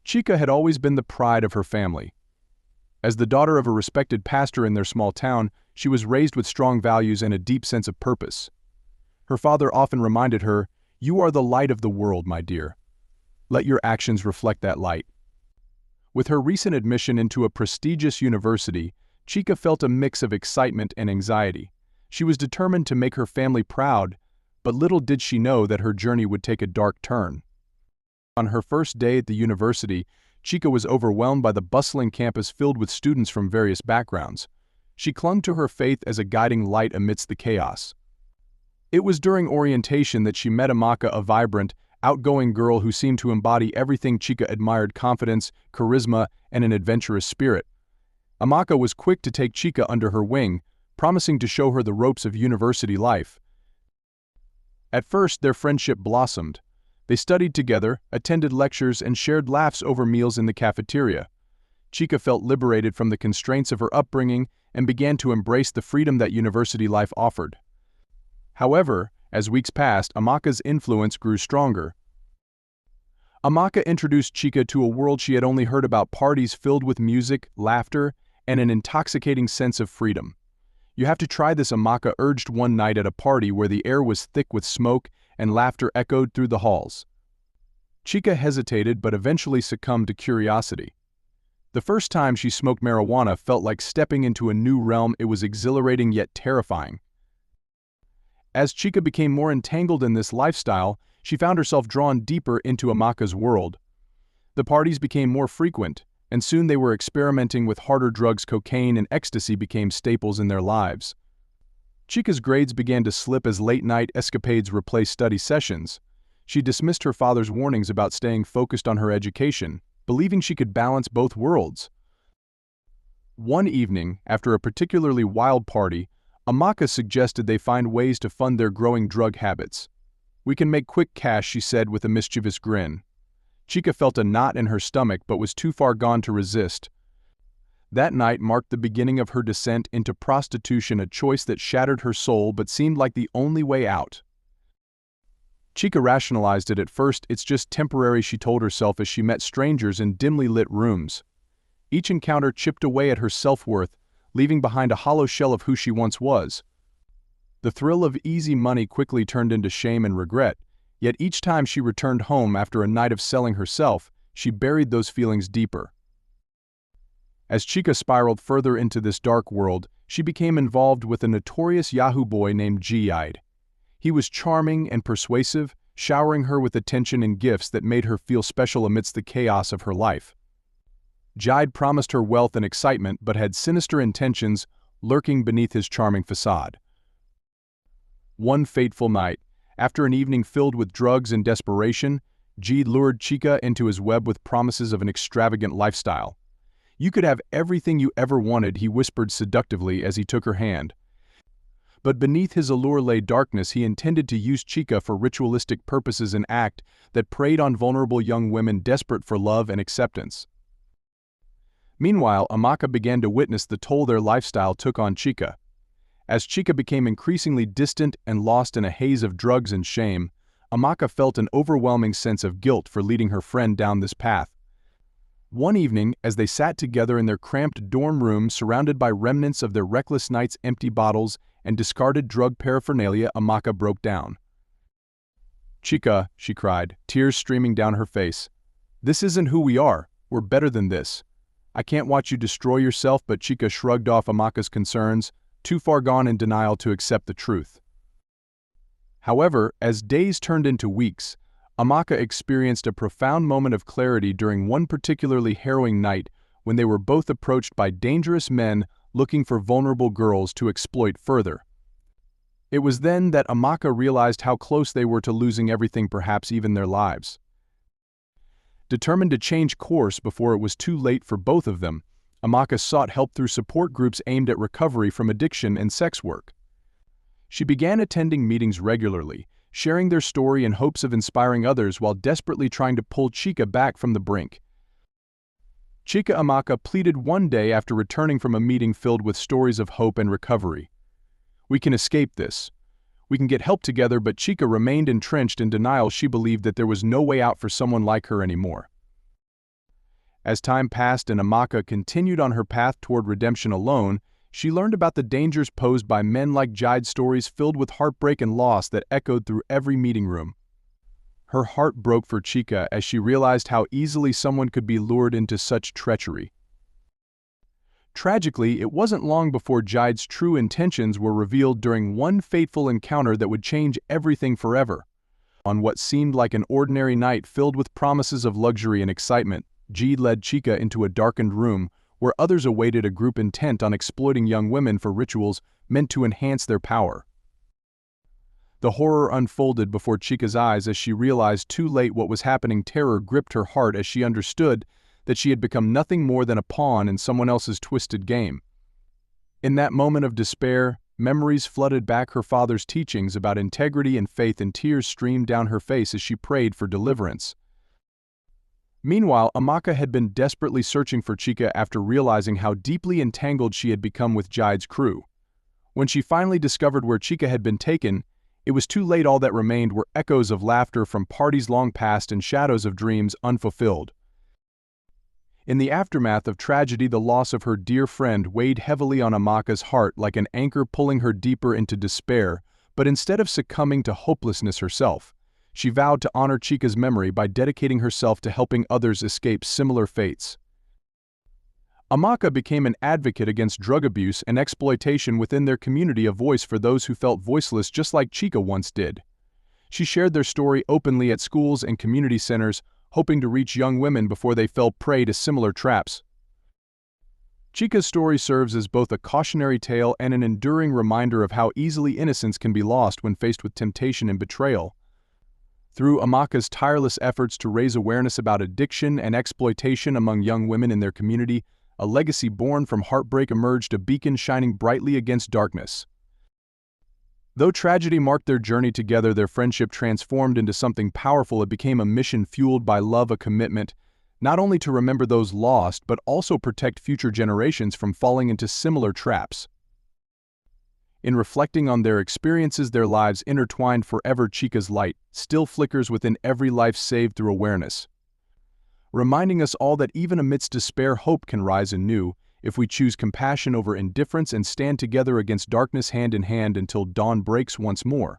Chika had always been the pride of her family. As the daughter of a respected pastor in their small town, she was raised with strong values and a deep sense of purpose. Her father often reminded her, "You are the light of the world, my dear. Let your actions reflect that light." With her recent admission into a prestigious university, Chika felt a mix of excitement and anxiety. She was determined to make her family proud, but little did she know that her journey would take a dark turn. On her first day at the university, Chika was overwhelmed by the bustling campus filled with students from various backgrounds. She clung to her faith as a guiding light amidst the chaos. It was during orientation that she met Amaka, a vibrant, outgoing girl who seemed to embody everything Chika admired: confidence, charisma, and an adventurous spirit. Amaka was quick to take Chika under her wing, promising to show her the ropes of university life. At first, their friendship blossomed. They studied together, attended lectures, and shared laughs over meals in the cafeteria. Chika felt liberated from the constraints of her upbringing and began to embrace the freedom that university life offered. However, as weeks passed, Amaka's influence grew stronger. Amaka introduced Chika to a world she had only heard about: parties filled with music, laughter, and an intoxicating sense of freedom. "You have to try this," Amaka urged one night at a party where the air was thick with smoke and laughter echoed through the halls. Chika hesitated but eventually succumbed to curiosity. The first time she smoked marijuana felt like stepping into a new realm. It was exhilarating yet terrifying. As Chika became more entangled in this lifestyle, she found herself drawn deeper into Amaka's world. The parties became more frequent, and soon they were experimenting with harder drugs. Cocaine and ecstasy became staples in their lives. Chika's grades began to slip as late-night escapades replaced study sessions. She dismissed her father's warnings about staying focused on her education, believing she could balance both worlds. One evening, after a particularly wild party, Amaka suggested they find ways to fund their growing drug habits. "We can make quick cash," she said with a mischievous grin. Chika felt a knot in her stomach but was too far gone to resist. That night marked the beginning of her descent into prostitution, a choice that shattered her soul but seemed like the only way out. Chika rationalized it at first. "It's just temporary," she told herself as she met strangers in dimly lit rooms. Each encounter chipped away at her self-worth, leaving behind a hollow shell of who she once was. The thrill of easy money quickly turned into shame and regret, yet each time she returned home after a night of selling herself, she buried those feelings deeper. As Chika spiraled further into this dark world, she became involved with a notorious Yahoo boy named Jeed. He was charming and persuasive, showering her with attention and gifts that made her feel special amidst the chaos of her life. Jeed promised her wealth and excitement but had sinister intentions lurking beneath his charming facade. One fateful night, after an evening filled with drugs and desperation, Jeed lured Chika into his web with promises of an extravagant lifestyle. "You could have everything you ever wanted," he whispered seductively as he took her hand. But beneath his allure lay darkness. He intended to use Chika for ritualistic purposes, an act that preyed on vulnerable young women desperate for love and acceptance. Meanwhile, Amaka began to witness the toll their lifestyle took on Chika. As Chika became increasingly distant and lost in a haze of drugs and shame, Amaka felt an overwhelming sense of guilt for leading her friend down this path. One evening, as they sat together in their cramped dorm room surrounded by remnants of their reckless nights, empty bottles, and discarded drug paraphernalia, Amaka broke down. "Chika," she cried, tears streaming down her face. "This isn't who we are. We're better than this. I can't watch you destroy yourself." But Chika shrugged off Amaka's concerns, too far gone in denial to accept the truth. However, as days turned into weeks, Amaka experienced a profound moment of clarity during one particularly harrowing night when they were both approached by dangerous men looking for vulnerable girls to exploit further. It was then that Amaka realized how close they were to losing everything, perhaps even their lives. Determined to change course before it was too late for both of them, Amaka sought help through support groups aimed at recovery from addiction and sex work. She began attending meetings regularly, sharing their story in hopes of inspiring others while desperately trying to pull Chika back from the brink. Chika, Amaka pleaded one day after returning from a meeting filled with stories of hope and recovery. "We can escape this. We can get help together." But Chika remained entrenched in denial. She believed that there was no way out for someone like her anymore. As time passed and Amaka continued on her path toward redemption alone, she learned about the dangers posed by men like Jeed, stories filled with heartbreak and loss that echoed through every meeting room. Her heart broke for Chika as she realized how easily someone could be lured into such treachery. Tragically, it wasn't long before Jeed's true intentions were revealed during one fateful encounter that would change everything forever. On what seemed like an ordinary night filled with promises of luxury and excitement, Jeed led Chika into a darkened room where others awaited a group intent on exploiting young women for rituals meant to enhance their power. The horror unfolded before Chika's eyes as she realized too late what was happening. Terror gripped her heart as she understood that she had become nothing more than a pawn in someone else's twisted game. In that moment of despair, memories flooded back her father's teachings about integrity and faith, and tears streamed down her face as she prayed for deliverance. Meanwhile, Amaka had been desperately searching for Chika after realizing how deeply entangled she had become with Jeed's crew. When she finally discovered where Chika had been taken, it was too late. All that remained were echoes of laughter from parties long past and shadows of dreams unfulfilled. In the aftermath of tragedy, the loss of her dear friend weighed heavily on Amaka's heart like an anchor, pulling her deeper into despair. But instead of succumbing to hopelessness herself, she vowed to honor Chika's memory by dedicating herself to helping others escape similar fates. Amaka became an advocate against drug abuse and exploitation within their community, a voice for those who felt voiceless just like Chika once did. She shared their story openly at schools and community centers, hoping to reach young women before they fell prey to similar traps. Chika's story serves as both a cautionary tale and an enduring reminder of how easily innocence can be lost when faced with temptation and betrayal. Through Amaka's tireless efforts to raise awareness about addiction and exploitation among young women in their community, a legacy born from heartbreak emerged, a beacon shining brightly against darkness. Though tragedy marked their journey together, their friendship transformed into something powerful. It became a mission fueled by love, a commitment not only to remember those lost but also protect future generations from falling into similar traps. In reflecting on their experiences, their lives intertwined forever. Chika's light still flickers within every life saved through awareness, reminding us all that even amidst despair, hope can rise anew if we choose compassion over indifference and stand together against darkness, hand in hand until dawn breaks once more.